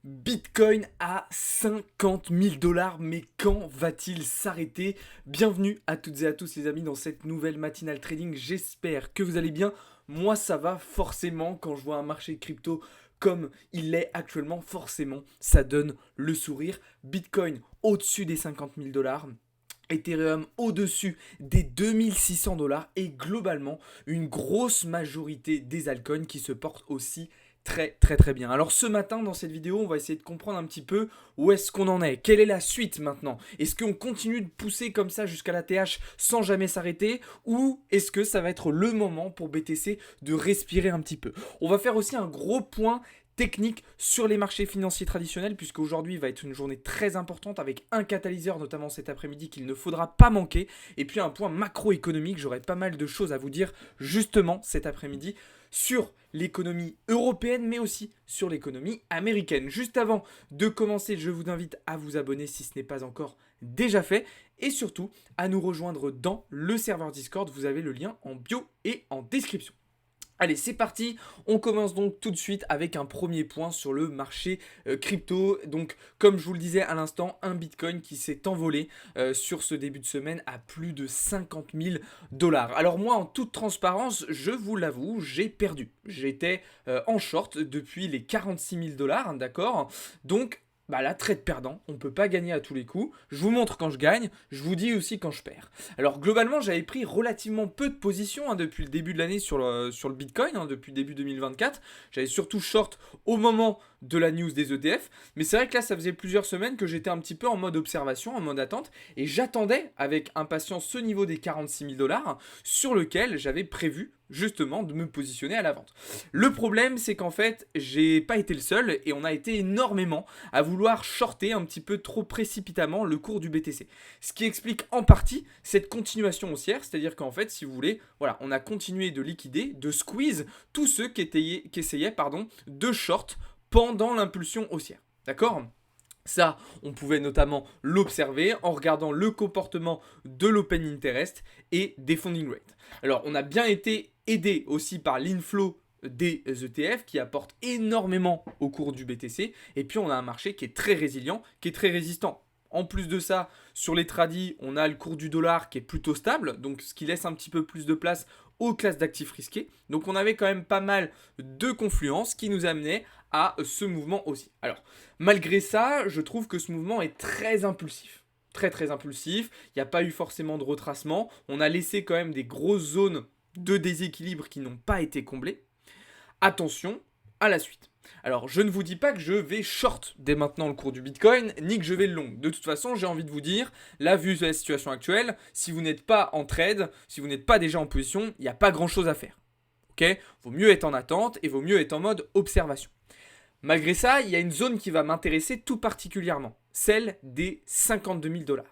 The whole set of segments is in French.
Bitcoin à 50 000 $, mais quand va-t-il s'arrêter? Bienvenue à toutes et à tous les amis dans cette nouvelle matinale trading, j'espère que vous allez bien. Moi ça va forcément quand je vois un marché crypto comme il l'est actuellement, forcément ça donne le sourire. Bitcoin au-dessus des 50 000 $. Ethereum au-dessus des 2600 $ et globalement une grosse majorité des altcoins qui se portent aussi très bien. Alors ce matin dans cette vidéo on va essayer de comprendre un petit peu où est-ce qu'on en est, quelle est la suite maintenant. Est-ce qu'on continue de pousser comme ça jusqu'à la TH sans jamais s'arrêter ou est-ce que ça va être le moment pour BTC de respirer un petit peu. On va faire aussi un gros point technique sur les marchés financiers traditionnels puisque aujourd'hui va être une journée très importante avec un catalyseur notamment cet après-midi qu'il ne faudra pas manquer et puis un point macroéconomique. J'aurai pas mal de choses à vous dire justement cet après-midi sur l'économie européenne mais aussi sur l'économie américaine. Juste avant de commencer, je vous invite à vous abonner si ce n'est pas encore déjà fait et surtout à nous rejoindre dans le serveur Discord. Vous avez le lien en bio et en description. Allez, c'est parti, on commence donc tout de suite avec un premier point sur le marché crypto. Donc, comme je vous le disais à l'instant, un Bitcoin qui s'est envolé sur ce début de semaine à plus de 50 000 $. Alors moi, en toute transparence, je vous l'avoue, j'ai perdu. J'étais en short depuis les 46 000 $, d'accord? Donc, bah là, trade perdant, on ne peut pas gagner à tous les coups. Je vous montre quand je gagne, je vous dis aussi quand je perds. Alors globalement, j'avais pris relativement peu de positions depuis le début de l'année sur le Bitcoin, depuis début 2024. J'avais surtout short au moment de la news des ETF. Mais c'est vrai que là, ça faisait plusieurs semaines que j'étais un petit peu en mode observation, en mode attente. Et j'attendais avec impatience ce niveau des 46 000 $ sur lequel j'avais prévu justement de me positionner à la vente. Le problème, c'est qu'en fait, j'ai pas été le seul et on a été énormément à vouloir shorter un petit peu trop précipitamment le cours du BTC. Ce qui explique en partie cette continuation haussière, c'est-à-dire qu'en fait, si vous voulez, voilà, on a continué de liquider, de squeeze tous ceux qui essayaient de short pendant l'impulsion haussière. D'accord ? Ça, on pouvait notamment l'observer en regardant le comportement de l'open interest et des funding rates. Alors, on a bien été aidé aussi par l'inflow des ETF qui apportent énormément au cours du BTC. Et puis, on a un marché qui est très résilient, qui est très résistant. En plus de ça, sur les tradis, on a le cours du dollar qui est plutôt stable, donc ce qui laisse un petit peu plus de place aux classes d'actifs risqués. Donc on avait quand même pas mal de confluences qui nous amenaient à ce mouvement aussi. Alors, malgré ça, je trouve que ce mouvement est très impulsif. Très impulsif, il n'y a pas eu forcément de retracement, on a laissé quand même des grosses zones de déséquilibre qui n'ont pas été comblées. Attention à la suite. Alors, je ne vous dis pas que je vais short dès maintenant le cours du Bitcoin, ni que je vais long. De toute façon, j'ai envie de vous dire, là, vu la situation actuelle, si vous n'êtes pas en trade, si vous n'êtes pas déjà en position, il n'y a pas grand-chose à faire. Ok ? Vaut mieux être en attente et vaut mieux être en mode observation. Malgré ça, il y a une zone qui va m'intéresser tout particulièrement, celle des 52 000 $.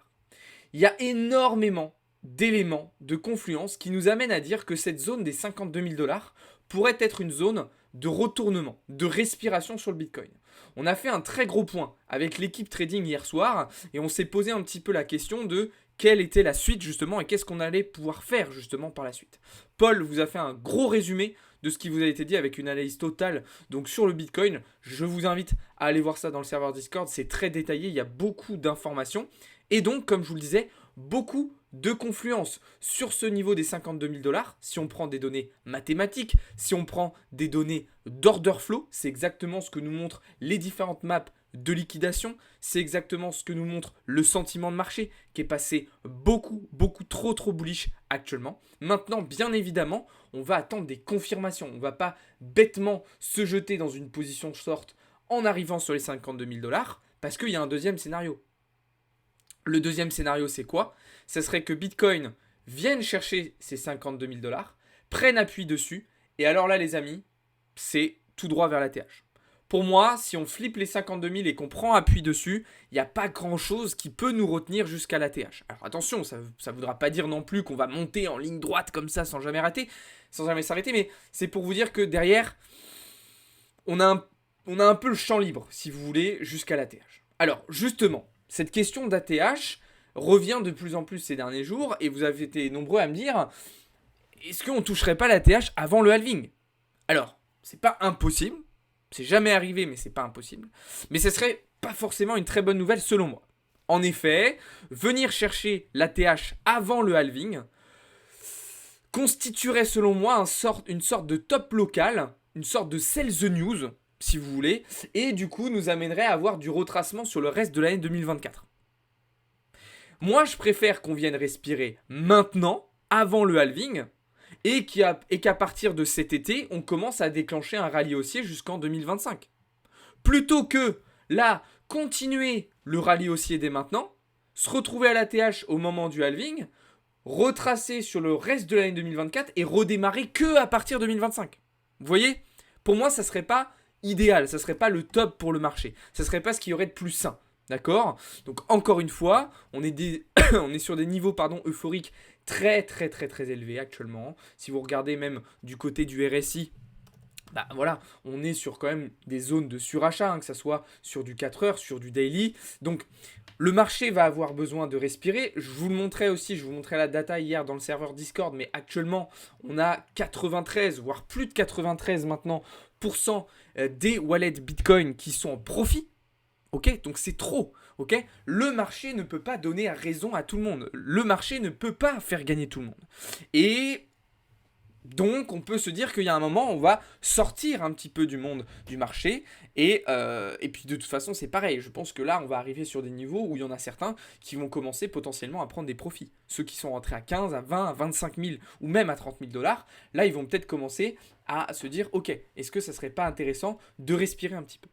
Il y a énormément d'éléments de confluence qui nous amènent à dire que cette zone des 52 000 $ pourrait être une zone de retournement, de respiration sur le Bitcoin. On a fait un très gros point avec l'équipe trading hier soir et on s'est posé un petit peu la question de quelle était la suite justement et qu'est-ce qu'on allait pouvoir faire justement par la suite. Paul vous a fait un gros résumé de ce qui vous a été dit avec une analyse totale donc sur le Bitcoin. Je vous invite à aller voir ça dans le serveur Discord, c'est très détaillé, il y a beaucoup d'informations. Et donc, comme je vous le disais, beaucoup de confluence sur ce niveau des 52 000 $. Si on prend des données mathématiques, si on prend des données d'order flow, c'est exactement ce que nous montrent les différentes maps de liquidation. C'est exactement ce que nous montre le sentiment de marché qui est passé beaucoup trop bullish actuellement. Maintenant, bien évidemment, on va attendre des confirmations. On ne va pas bêtement se jeter dans une position short en arrivant sur les 52 000 $ parce qu'il y a un deuxième scénario. Le deuxième scénario, c'est quoi ? Ce serait que Bitcoin vienne chercher ces 52 000 $, prenne appui dessus, et alors là, les amis, c'est tout droit vers la TH. Pour moi, si on flippe les 52 000 et qu'on prend appui dessus, il n'y a pas grand-chose qui peut nous retenir jusqu'à la TH. Alors attention, ça ne voudra pas dire non plus qu'on va monter en ligne droite comme ça sans jamais s'arrêter, mais c'est pour vous dire que derrière, on a un peu le champ libre, si vous voulez, jusqu'à la TH. Alors, justement, cette question d'ATH revient de plus en plus ces derniers jours et vous avez été nombreux à me dire est-ce qu'on ne toucherait pas l'ATH avant le halving ? Alors, c'est pas impossible, C'est jamais arrivé, mais c'est pas impossible. Mais ce serait pas forcément une très bonne nouvelle selon moi. En effet, venir chercher l'ATH avant le halving constituerait selon moi une sorte de top local, une sorte de sell the news, si vous voulez, et du coup nous amènerait à avoir du retracement sur le reste de l'année 2024. Moi, je préfère qu'on vienne respirer maintenant, avant le halving, et qu'à partir de cet été, on commence à déclencher un rallye haussier jusqu'en 2025. Plutôt que, là, continuer le rallye haussier dès maintenant, se retrouver à l'ATH au moment du halving, retracer sur le reste de l'année 2024 et redémarrer que à partir de 2025. Vous voyez ? Pour moi, ça serait pas idéal, ça serait pas le top pour le marché. Ça serait pas ce qu'il y aurait de plus sain. D'accord ? Donc encore une fois, on est sur des niveaux euphoriques très très très très élevés actuellement. Si vous regardez même du côté du RSI, bah voilà, on est sur quand même des zones de surachat, que ce soit sur du 4 heures, sur du daily. Donc le marché va avoir besoin de respirer. Je vous montrais la data hier dans le serveur Discord, mais actuellement on a 93, voire plus de 93 maintenant, des wallets Bitcoin qui sont en profit. Ok, donc c'est trop. Ok, le marché ne peut pas donner raison à tout le monde. Le marché ne peut pas faire gagner tout le monde. Et donc, on peut se dire qu'il y a un moment, on va sortir un petit peu du monde du marché. Et puis, de toute façon, c'est pareil. Je pense que là, on va arriver sur des niveaux où il y en a certains qui vont commencer potentiellement à prendre des profits. Ceux qui sont rentrés à 15, à 20, à 25 000 ou même à 30 000 $, là, ils vont peut-être commencer à se dire, ok, est-ce que ça serait pas intéressant de respirer un petit peu ?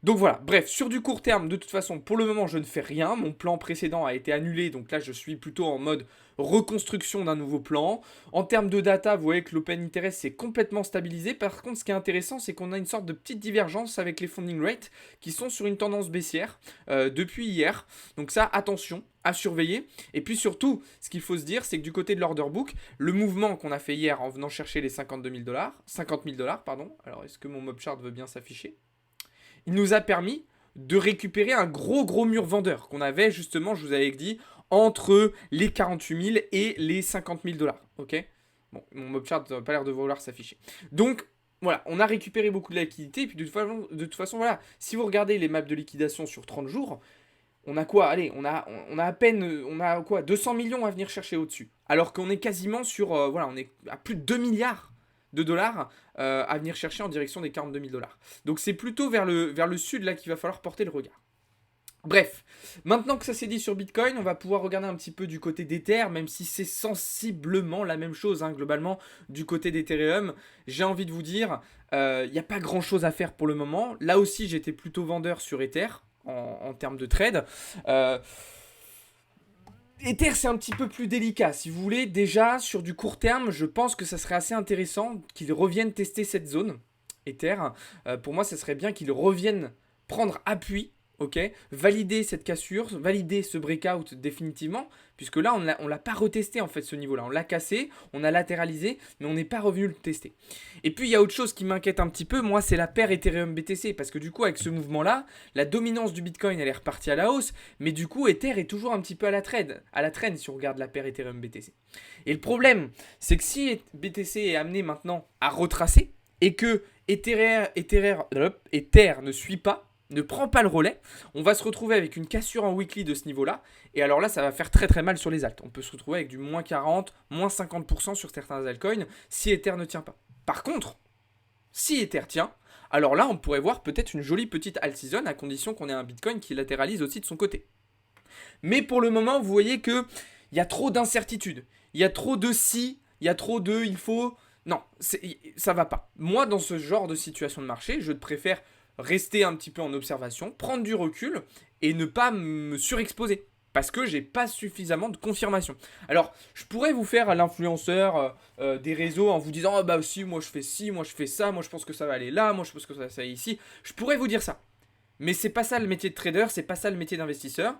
Donc voilà, bref, sur du court terme, de toute façon, pour le moment, je ne fais rien. Mon plan précédent a été annulé, donc là, je suis plutôt en mode reconstruction d'un nouveau plan. En termes de data, vous voyez que l'open interest s'est complètement stabilisé. Par contre, ce qui est intéressant, c'est qu'on a une sorte de petite divergence avec les funding rates qui sont sur une tendance baissière depuis hier. Donc ça, attention à surveiller. Et puis surtout, ce qu'il faut se dire, c'est que du côté de l'order book, le mouvement qu'on a fait hier en venant chercher les 50 000 $, alors est-ce que mon mob chart veut bien s'afficher ? Il nous a permis de récupérer un gros mur vendeur qu'on avait justement, je vous avais dit, entre les 48 000 et les 50 000 $. Ok ? Bon, mon mob chart n'a pas l'air de vouloir s'afficher. Donc, voilà, on a récupéré beaucoup de liquidité. Et puis de toute façon, voilà, si vous regardez les maps de liquidation sur 30 jours, on a quoi ? Allez, on a à peine, 200 millions à venir chercher au-dessus. Alors qu'on est quasiment sur, on est à plus de 2 milliards de dollars à venir chercher en direction des 42 000 $. Donc c'est plutôt vers le sud là qu'il va falloir porter le regard. Bref, maintenant que ça s'est dit sur Bitcoin, on va pouvoir regarder un petit peu du côté d'Ether, même si c'est sensiblement la même chose, globalement, du côté d'Ethereum. J'ai envie de vous dire, il n'y a pas grand-chose à faire pour le moment. Là aussi, j'étais plutôt vendeur sur Ether, en termes de trade. Ether, c'est un petit peu plus délicat. Si vous voulez, déjà, sur du court terme, je pense que ça serait assez intéressant qu'ils reviennent tester cette zone, Ether. Pour moi, ça serait bien qu'ils reviennent prendre appui, ok, valider cette cassure, valider ce breakout définitivement, puisque là, on l'a pas retesté, en fait, ce niveau-là. On l'a cassé, on a latéralisé, mais on n'est pas revenu le tester. Et puis, il y a autre chose qui m'inquiète un petit peu, moi, c'est la paire Ethereum-BTC, parce que du coup, avec ce mouvement-là, la dominance du Bitcoin, elle est repartie à la hausse, mais du coup, Ether est toujours un petit peu à la traîne si on regarde la paire Ethereum-BTC. Et le problème, c'est que si BTC est amené maintenant à retracer, et que Ether ne suit pas, ne prend pas le relais, on va se retrouver avec une cassure en weekly de ce niveau-là, et alors là, ça va faire très très mal sur les alts. On peut se retrouver avec du moins 40, moins 50% sur certains altcoins si Ether ne tient pas. Par contre, si Ether tient, alors là, on pourrait voir peut-être une jolie petite alt season à condition qu'on ait un Bitcoin qui latéralise aussi de son côté. Mais pour le moment, vous voyez qu'il y a trop d'incertitudes. Il y a trop de si, il y a trop de il faut. Non, ça va pas. Moi, dans ce genre de situation de marché, je préfère rester un petit peu en observation, prendre du recul et ne pas me surexposer. Parce que j'ai pas suffisamment de confirmation. Alors, je pourrais vous faire l'influenceur des réseaux en vous disant « Ah bah si, moi je fais ci, moi je fais ça, moi je pense que ça va aller là, moi je pense que ça va aller ici. » Je pourrais vous dire ça. Mais c'est pas ça le métier de trader, c'est pas ça le métier d'investisseur.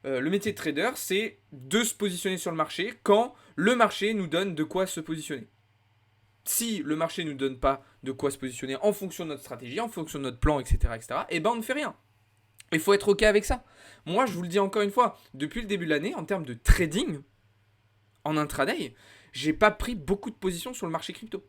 Le métier de trader, c'est de se positionner sur le marché quand le marché nous donne de quoi se positionner. Si le marché ne nous donne pas de quoi se positionner en fonction de notre stratégie, en fonction de notre plan, etc., et ben on ne fait rien. Il faut être OK avec ça. Moi, je vous le dis encore une fois, depuis le début de l'année, en termes de trading, en intraday, j'ai pas pris beaucoup de positions sur le marché crypto.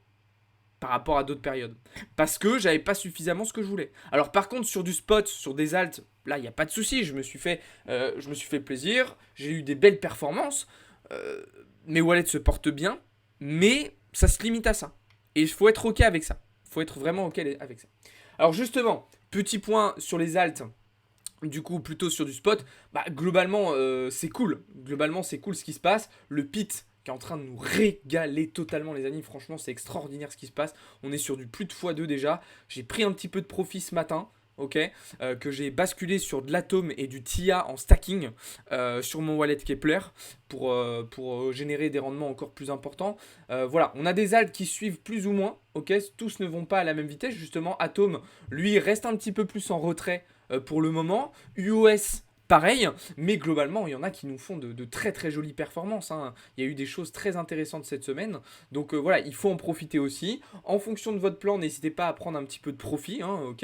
par rapport à d'autres périodes. Parce que j'avais pas suffisamment ce que je voulais. Alors par contre, sur du spot, sur des alts, là, il n'y a pas de souci. Je me suis fait plaisir. J'ai eu des belles performances. Mes wallets se portent bien. Mais ça se limite à ça. Et il faut être OK avec ça. Il faut être vraiment OK avec ça. Alors justement, petit point sur les alts. Du coup, plutôt sur du spot. Globalement, c'est cool. Globalement, c'est cool ce qui se passe. Le pit qui est en train de nous régaler totalement, les amis. Franchement, c'est extraordinaire ce qui se passe. On est sur du plus de x2 déjà. J'ai pris un petit peu de profit ce matin. Ok, que j'ai basculé sur de l'Atom et du TIA en stacking sur mon wallet Kepler pour générer des rendements encore plus importants. Voilà, on a des alts qui suivent plus ou moins. Ok, tous ne vont pas à la même vitesse. Justement, Atom, lui, reste un petit peu plus en retrait pour le moment. UOS, pareil, mais globalement, il y en a qui nous font de très très jolies performances. Hein. Il y a eu des choses très intéressantes cette semaine. Donc voilà, il faut en profiter aussi. En fonction de votre plan, n'hésitez pas à prendre un petit peu de profit. Hein, ok,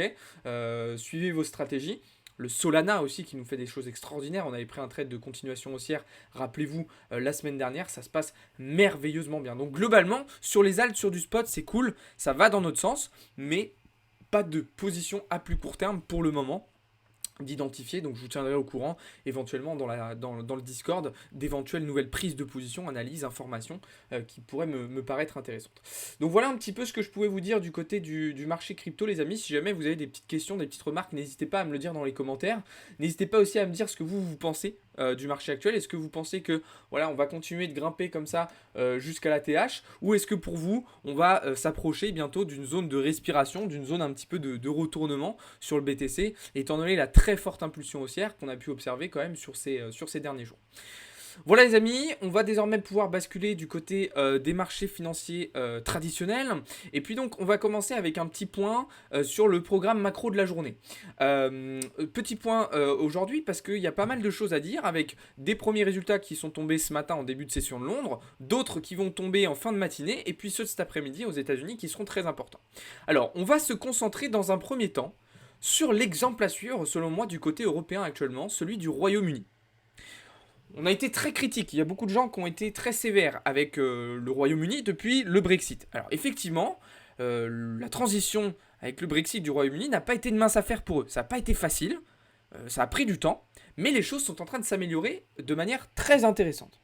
suivez vos stratégies. Le Solana aussi qui nous fait des choses extraordinaires. On avait pris un trade de continuation haussière, rappelez-vous, la semaine dernière. Ça se passe merveilleusement bien. Donc globalement, sur les alts, sur du spot, c'est cool. Ça va dans notre sens, mais pas de position à plus court terme pour le moment d'identifier, donc je vous tiendrai au courant éventuellement dans le Discord d'éventuelles nouvelles prises de position, analyses, informations qui pourraient me paraître intéressantes. Donc voilà un petit peu ce que je pouvais vous dire du côté du marché crypto, les amis. Si jamais vous avez des petites questions, des petites remarques, n'hésitez pas à me le dire dans les commentaires. N'hésitez pas aussi à me dire ce que vous pensez du marché actuel. Est-ce que vous pensez que voilà, on va continuer de grimper comme ça jusqu'à la TH, ou est-ce que pour vous on va s'approcher bientôt d'une zone de respiration, d'une zone un petit peu de retournement sur le BTC, étant donné la très forte impulsion haussière qu'on a pu observer quand même sur ces derniers jours. Voilà les amis, on va désormais pouvoir basculer du côté des marchés financiers traditionnels. Et puis donc on va commencer avec un petit point sur le programme macro de la journée. Petit point aujourd'hui parce qu'il y a pas mal de choses à dire avec des premiers résultats qui sont tombés ce matin en début de session de Londres, d'autres qui vont tomber en fin de matinée et puis ceux de cet après-midi aux États-Unis qui seront très importants. Alors on va se concentrer dans un premier temps sur l'exemple à suivre selon moi du côté européen actuellement, celui du Royaume-Uni. On a été très critique, il y a beaucoup de gens qui ont été très sévères avec le Royaume-Uni depuis le Brexit. Alors effectivement, la transition avec le Brexit du Royaume-Uni n'a pas été une mince affaire pour eux. Ça n'a pas été facile, ça a pris du temps, mais les choses sont en train de s'améliorer de manière très intéressante.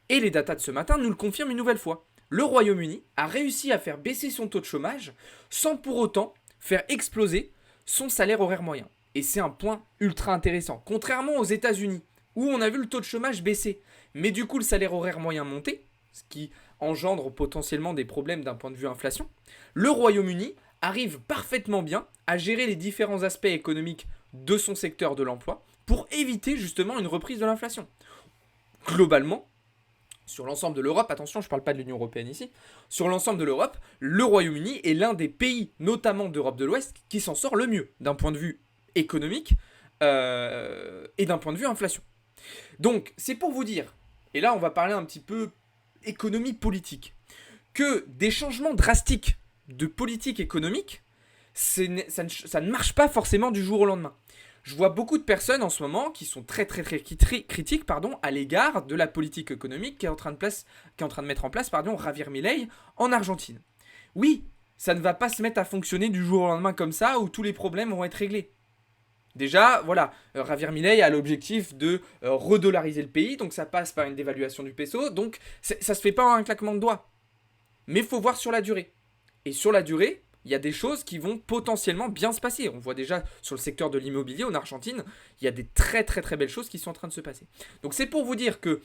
Et les datas de ce matin nous le confirment une nouvelle fois. Le Royaume-Uni a réussi à faire baisser son taux de chômage sans pour autant faire exploser son salaire horaire moyen. Et c'est un point ultra intéressant. Contrairement aux États-Unis, où on a vu le taux de chômage baisser, mais du coup le salaire horaire moyen monter, ce qui engendre potentiellement des problèmes d'un point de vue inflation, le Royaume-Uni arrive parfaitement bien à gérer les différents aspects économiques de son secteur de l'emploi pour éviter justement une reprise de l'inflation. Globalement, sur l'ensemble de l'Europe, attention, je ne parle pas de l'Union européenne ici, sur l'ensemble de l'Europe, le Royaume-Uni est l'un des pays, notamment d'Europe de l'Ouest, qui s'en sort le mieux d'un point de vue économique et d'un point de vue inflation. Donc, c'est pour vous dire, et là on va parler un petit peu économie politique, que des changements drastiques de politique économique, ça ne marche pas forcément du jour au lendemain. Je vois beaucoup de personnes en ce moment qui sont très critiques à l'égard de la politique économique qui est en train de mettre en place Javier Milei en Argentine. Oui, ça ne va pas se mettre à fonctionner du jour au lendemain comme ça où tous les problèmes vont être réglés. Déjà, voilà, Javier Milei a l'objectif de redollariser le pays, donc ça passe par une dévaluation du peso, donc ça se fait pas en un claquement de doigts. Mais il faut voir sur la durée. Et sur la durée, il y a des choses qui vont potentiellement bien se passer. On voit déjà sur le secteur de l'immobilier en Argentine, il y a des très très très belles choses qui sont en train de se passer. Donc c'est pour vous dire que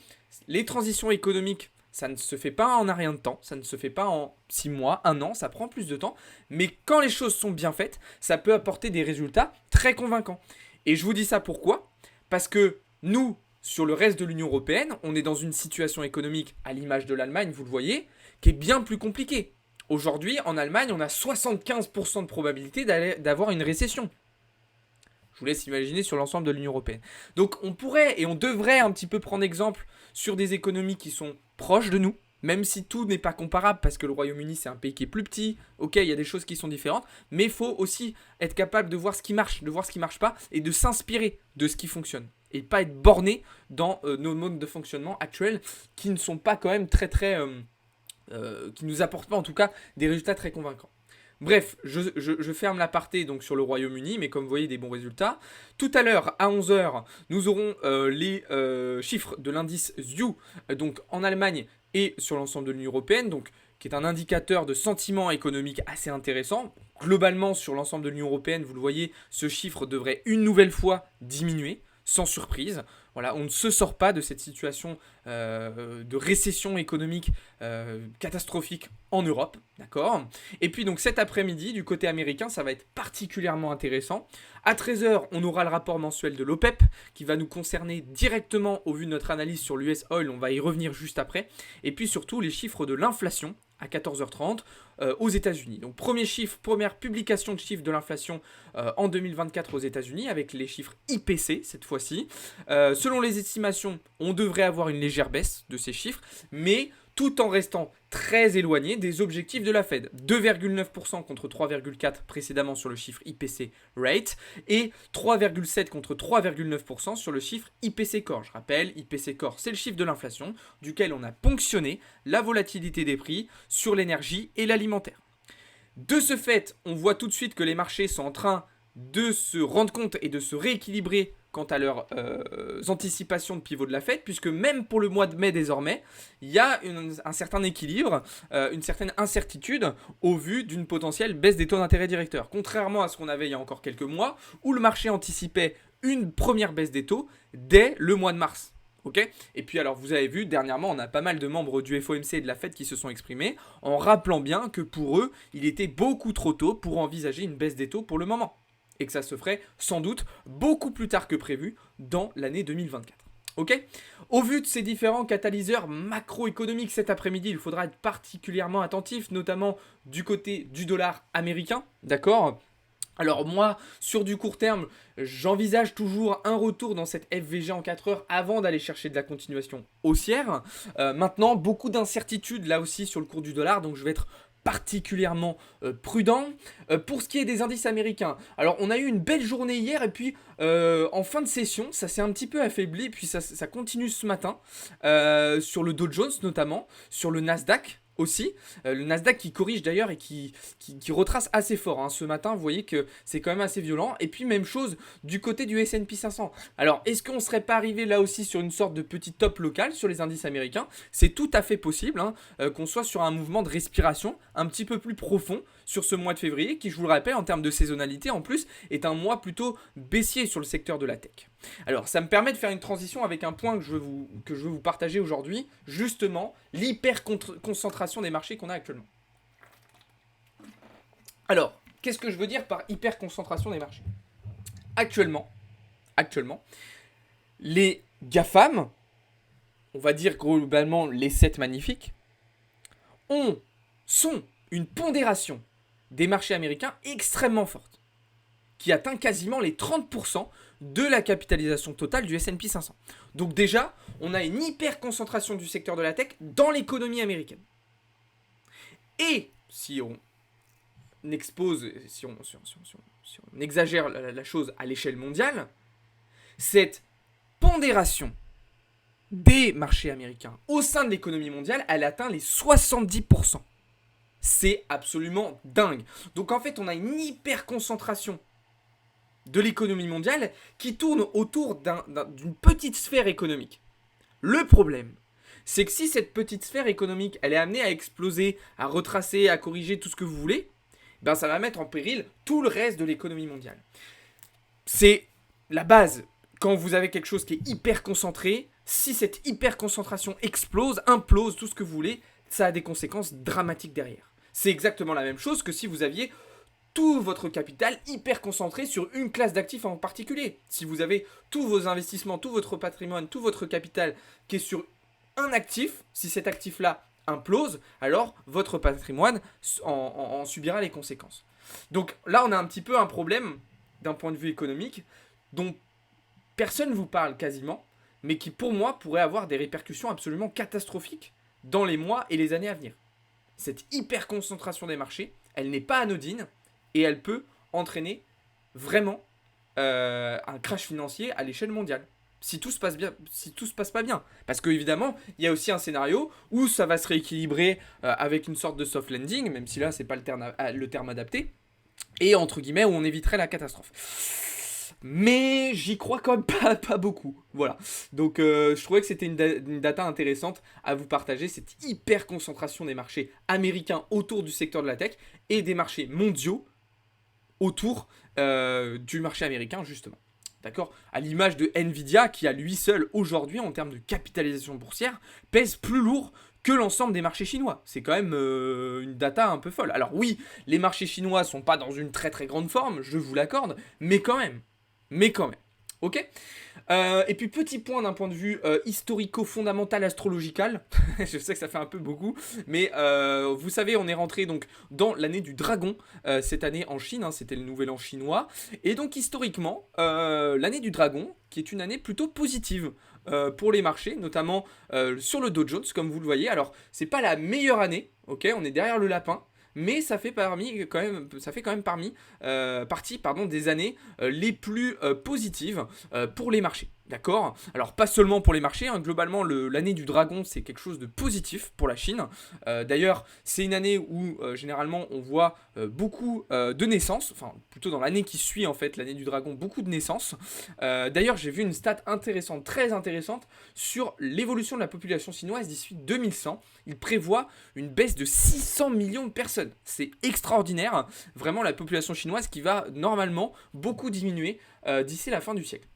les transitions économiques, ça ne se fait pas en un rien de temps, ça ne se fait pas en 6 mois, 1 an, ça prend plus de temps. Mais quand les choses sont bien faites, ça peut apporter des résultats très convaincants. Et je vous dis ça pourquoi ? Parce que nous, sur le reste de l'Union européenne, on est dans une situation économique, à l'image de l'Allemagne, vous le voyez, qui est bien plus compliquée. Aujourd'hui, en Allemagne, on a 75% de probabilité d'avoir une récession. Je vous laisse imaginer sur l'ensemble de l'Union européenne. Donc on pourrait et on devrait un petit peu prendre exemple sur des économies qui sont proches de nous, même si tout n'est pas comparable parce que le Royaume-Uni c'est un pays qui est plus petit, ok, il y a des choses qui sont différentes, mais il faut aussi être capable de voir ce qui marche, de voir ce qui ne marche pas et de s'inspirer de ce qui fonctionne. Et pas être borné dans nos modes de fonctionnement actuels qui ne sont pas quand même très qui nous apportent pas en tout cas des résultats très convaincants. Bref, je ferme l'aparté donc sur le Royaume-Uni, mais comme vous voyez, des bons résultats. Tout à l'heure, à 11 heures, nous aurons les chiffres de l'indice ZEW, donc en Allemagne et sur l'ensemble de l'Union européenne, donc, qui est un indicateur de sentiment économique assez intéressant. Globalement, sur l'ensemble de l'Union européenne, vous le voyez, ce chiffre devrait une nouvelle fois diminuer, sans surprise. Voilà, on ne se sort pas de cette situation de récession économique catastrophique en Europe, d'accord. Et puis donc cet après-midi, du côté américain, ça va être particulièrement intéressant. À 13 heures, on aura le rapport mensuel de l'OPEP qui va nous concerner directement au vu de notre analyse sur l'US Oil, on va y revenir juste après. Et puis surtout les chiffres de l'inflation à 14h30 aux États-Unis. Donc première publication de chiffres de l'inflation en 2024 aux États-Unis avec les chiffres IPC cette fois-ci. Selon les estimations, on devrait avoir une légère baisse de ces chiffres, mais tout en restant très éloigné des objectifs de la Fed. 2,9% contre 3,4% précédemment sur le chiffre IPC Rate et 3,7% contre 3,9% sur le chiffre IPC Core. Je rappelle, IPC Core, c'est le chiffre de l'inflation duquel on a ponctionné la volatilité des prix sur l'énergie et l'alimentaire. De ce fait, on voit tout de suite que les marchés sont en train de se rendre compte et de se rééquilibrer quant à leurs anticipations de pivot de la Fed, puisque même pour le mois de mai désormais, il y a un certain équilibre, une certaine incertitude au vu d'une potentielle baisse des taux d'intérêt directeurs. Contrairement à ce qu'on avait il y a encore quelques mois, où le marché anticipait une première baisse des taux dès le mois de mars. Okay, et puis alors vous avez vu, dernièrement on a pas mal de membres du FOMC et de la Fed qui se sont exprimés en rappelant bien que pour eux, il était beaucoup trop tôt pour envisager une baisse des taux pour le moment. Et que ça se ferait sans doute beaucoup plus tard que prévu dans l'année 2024. Ok ? Au vu de ces différents catalyseurs macroéconomiques cet après-midi, il faudra être particulièrement attentif, notamment du côté du dollar américain, d'accord ? Alors moi, sur du court terme, j'envisage toujours un retour dans cette FVG en 4 heures avant d'aller chercher de la continuation haussière. Maintenant, beaucoup d'incertitudes là aussi sur le cours du dollar, donc je vais être particulièrement prudent. Pour ce qui est des indices américains, alors on a eu une belle journée hier et puis en fin de session, ça s'est un petit peu affaibli, puis ça continue ce matin sur le Dow Jones notamment, sur le Nasdaq aussi. Le Nasdaq qui corrige d'ailleurs et qui retrace assez fort. Hein. Ce matin, vous voyez que c'est quand même assez violent. Et puis même chose du côté du S&P 500. Alors, est-ce qu'on ne serait pas arrivé là aussi sur une sorte de petit top local sur les indices américains ? C'est tout à fait possible hein, qu'on soit sur un mouvement de respiration un petit peu plus profond sur ce mois de février, qui, je vous le rappelle, en termes de saisonnalité, en plus, est un mois plutôt baissier sur le secteur de la tech. Alors, ça me permet de faire une transition avec un point que je veux vous partager aujourd'hui, justement, l'hyper-concentration des marchés qu'on a actuellement. Alors, qu'est-ce que je veux dire par hyper-concentration des marchés ? Actuellement, les GAFAM, on va dire globalement les 7 magnifiques, sont une pondération des marchés américains extrêmement forte, qui atteint quasiment les 30% de la capitalisation totale du S&P 500. Donc déjà, on a une hyper concentration du secteur de la tech dans l'économie américaine. Et si on expose, si on exagère la chose à l'échelle mondiale, cette pondération des marchés américains au sein de l'économie mondiale, elle atteint les 70%. C'est absolument dingue. Donc en fait, on a une hyper concentration de l'économie mondiale qui tourne autour d'une petite sphère économique. Le problème, c'est que si cette petite sphère économique, elle est amenée à exploser, à retracer, à corriger tout ce que vous voulez, ben ça va mettre en péril tout le reste de l'économie mondiale. C'est la base. Quand vous avez quelque chose qui est hyper concentré, si cette hyper concentration explose, implose, tout ce que vous voulez, ça a des conséquences dramatiques derrière. C'est exactement la même chose que si vous aviez tout votre capital hyper concentré sur une classe d'actifs en particulier. Si vous avez tous vos investissements, tout votre patrimoine, tout votre capital qui est sur un actif, si cet actif-là implose, alors votre patrimoine en subira les conséquences. Donc là, on a un petit peu un problème d'un point de vue économique dont personne ne vous parle quasiment, mais qui pour moi pourrait avoir des répercussions absolument catastrophiques dans les mois et les années à venir. Cette hyper concentration des marchés, elle n'est pas anodine et elle peut entraîner vraiment un crash financier à l'échelle mondiale. si tout se passe bien, si tout se passe pas bien. Parce qu'évidemment, il y a aussi un scénario où ça va se rééquilibrer avec une sorte de soft landing, même si là, c'est pas le terme adapté, et entre guillemets, où on éviterait la catastrophe. Mais j'y crois quand même pas beaucoup. Voilà. Donc je trouvais que c'était une data intéressante à vous partager. Cette hyper concentration des marchés américains autour du secteur de la tech et des marchés mondiaux autour du marché américain, justement. D'accord. À l'image de Nvidia, qui à lui seul, aujourd'hui, en termes de capitalisation boursière, pèse plus lourd que l'ensemble des marchés chinois. C'est quand même une data un peu folle. Alors oui, les marchés chinois sont pas dans une très très grande forme, je vous l'accorde, mais quand même. Mais quand même. Ok. Et puis petit point d'un point de vue historico-fondamental astrological, je sais que ça fait un peu beaucoup, mais vous savez, on est rentré donc dans l'année du dragon cette année en Chine, hein, c'était le nouvel an chinois, et donc historiquement, l'année du dragon, qui est une année plutôt positive pour les marchés, notamment sur le Dow Jones, comme vous le voyez. Alors, c'est pas la meilleure année, ok, on est derrière le lapin. Mais ça fait quand même partie des années les plus positives pour les marchés. D'accord. Alors pas seulement pour les marchés, hein, globalement l'année du dragon c'est quelque chose de positif pour la Chine. D'ailleurs c'est une année où généralement on voit beaucoup de naissances, enfin plutôt dans l'année qui suit en fait l'année du dragon, beaucoup de naissances. D'ailleurs j'ai vu une stat intéressante, très intéressante, sur l'évolution de la population chinoise d'ici 2100. Il prévoit une baisse de 600 millions de personnes. C'est extraordinaire, vraiment la population chinoise qui va normalement beaucoup diminuer d'ici la fin du siècle.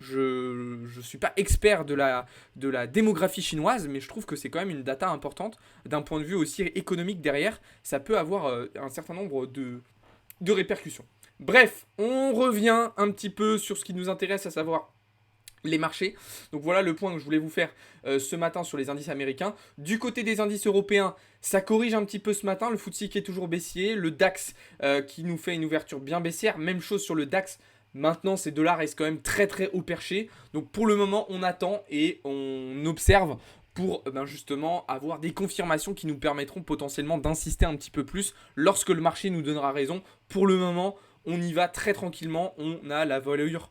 Je ne suis pas expert de la démographie chinoise, mais je trouve que c'est quand même une data importante d'un point de vue aussi économique derrière. Ça peut avoir un certain nombre de répercussions. Bref, on revient un petit peu sur ce qui nous intéresse, à savoir les marchés. Donc voilà le point que je voulais vous faire ce matin sur les indices américains. Du côté des indices européens, ça corrige un petit peu ce matin. Le FTSE qui est toujours baissier. Le DAX qui nous fait une ouverture bien baissière. Même chose sur le DAX. Maintenant, ces dollars restent quand même très très haut perché. Donc pour le moment, on attend et on observe pour justement avoir des confirmations qui nous permettront potentiellement d'insister un petit peu plus lorsque le marché nous donnera raison. Pour le moment, on y va très tranquillement, on a la voilure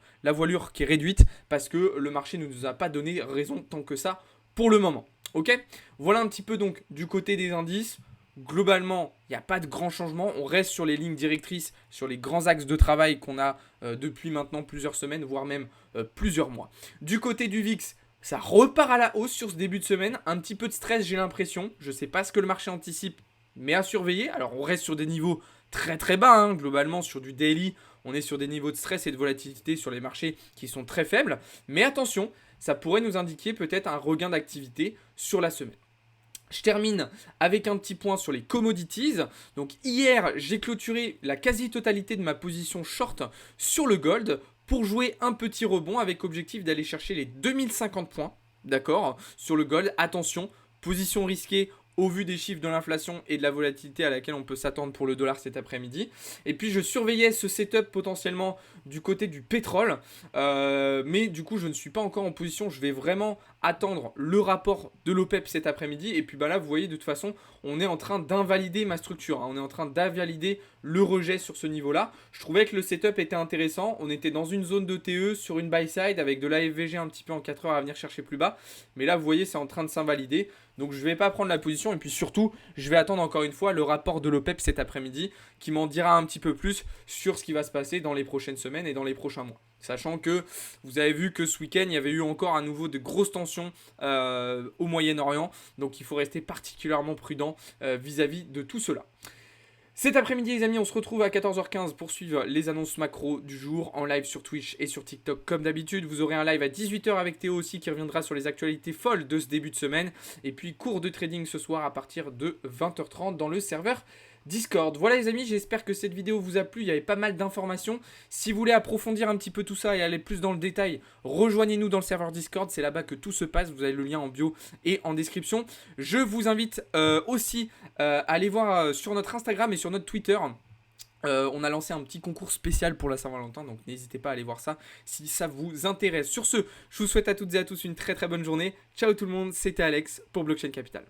qui est réduite parce que le marché ne nous a pas donné raison tant que ça pour le moment. Ok. Voilà un petit peu donc du côté des indices. Globalement, il n'y a pas de grand changement. On reste sur les lignes directrices, sur les grands axes de travail qu'on a depuis maintenant plusieurs semaines, voire même plusieurs mois. Du côté du VIX, ça repart à la hausse sur ce début de semaine. Un petit peu de stress, j'ai l'impression. Je ne sais pas ce que le marché anticipe, mais à surveiller. Alors, on reste sur des niveaux très très bas, hein. Globalement, sur du daily, on est sur des niveaux de stress et de volatilité sur les marchés qui sont très faibles. Mais attention, ça pourrait nous indiquer peut-être un regain d'activité sur la semaine. Je termine avec un petit point sur les commodities. Donc hier, j'ai clôturé la quasi-totalité de ma position short sur le gold pour jouer un petit rebond avec objectif d'aller chercher les 2050 points. D'accord, sur le gold. Attention, position risquée au vu des chiffres de l'inflation et de la volatilité à laquelle on peut s'attendre pour le dollar cet après-midi. Et puis je surveillais ce setup potentiellement du côté du pétrole, mais du coup je ne suis pas encore en position. Je vais vraiment attendre le rapport de l'OPEP cet après-midi. Et puis là vous voyez de toute façon on est en train d'invalider ma structure, hein. On est en train d'invalider le rejet sur ce niveau-là. Je trouvais que le setup était intéressant. On était dans une zone de TE sur une buy side avec de l'AFVG un petit peu en 4 heures à venir chercher plus bas. Mais là vous voyez c'est en train de s'invalider. Donc je ne vais pas prendre la position et puis surtout je vais attendre encore une fois le rapport de l'OPEP cet après-midi qui m'en dira un petit peu plus sur ce qui va se passer dans les prochaines semaines et dans les prochains mois. Sachant que vous avez vu que ce week-end il y avait eu encore à nouveau de grosses tensions au Moyen-Orient. Donc il faut rester particulièrement prudent vis-à-vis de tout cela. Cet après-midi les amis, on se retrouve à 14h15 pour suivre les annonces macro du jour en live sur Twitch et sur TikTok comme d'habitude. Vous aurez un live à 18h avec Théo aussi qui reviendra sur les actualités folles de ce début de semaine. Et puis cours de trading ce soir à partir de 20h30 dans le serveur Discord. Voilà les amis, j'espère que cette vidéo vous a plu, il y avait pas mal d'informations. Si vous voulez approfondir un petit peu tout ça et aller plus dans le détail, rejoignez-nous dans le serveur Discord, c'est là-bas que tout se passe, vous avez le lien en bio et en description. Je vous invite aussi à aller voir sur notre Instagram et sur notre Twitter. On a lancé un petit concours spécial pour la Saint-Valentin, donc n'hésitez pas à aller voir ça si ça vous intéresse. Sur ce, je vous souhaite à toutes et à tous une très très bonne journée. Ciao tout le monde, c'était Alex pour Blockchain Capital.